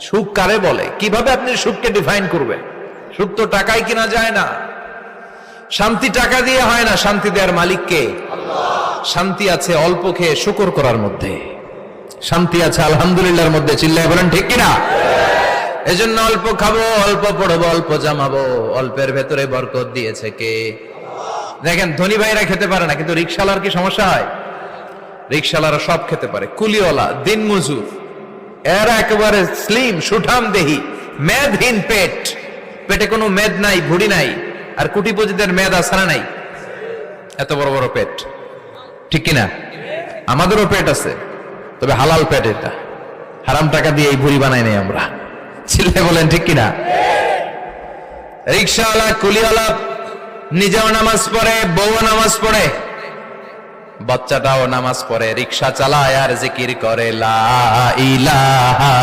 সুখ কারে বলে? কিভাবে আপনি সুখকে ডিফাইন করবেন? সুখ তো টাকায় কিনা যায় না। শান্তি টাকা দিয়ে হয় না, শান্তি দেওয়ার মালিক কে? শান্তি আছে অল্প খেয়ে শুকর করার মধ্যে, শান্তি আছে আলহামদুলিল্লাহর মধ্যে। চিল্লায় বলেন ঠিক কিনা? এজন্য অল্প খাবো, অল্প পড়বো, অল্প জামাবো, অল্পের ভেতরে বরকত দিয়েছে কে? দেখেন ধনী ভাইরা খেতে পারে না, কিন্তু রিকশালার কি সমস্যা হয়? রিকশালারা সব খেতে পারে। কুলিওয়ালা, দিন মজুর, এরা একেবারে স্লিম সুঠাম দেহি, মেদহীন পেট, পেটে কোনো মেদ নাই, ভুড়ি নাই। আর কোটিপতিদের মেদ আছে না নাই? এত বড় বড় পেট, ঠিক কিনা? আমাদেরও পেট আছে, তবে হালাল পেট। এটা হারাম টাকা দিয়ে এই ভুড়ি বানাই নাই আমরা। চিল্লে বলেন ঠিক কিনা? রিকশাওয়ালা, কুলিওয়ালা নিজেও নামাজ পড়ে, বউ নামাজ পড়ে, বাচ্চাটাও নামাজ পড়ে, রিকশা চালায় আর জিকির করে লা ইলাহা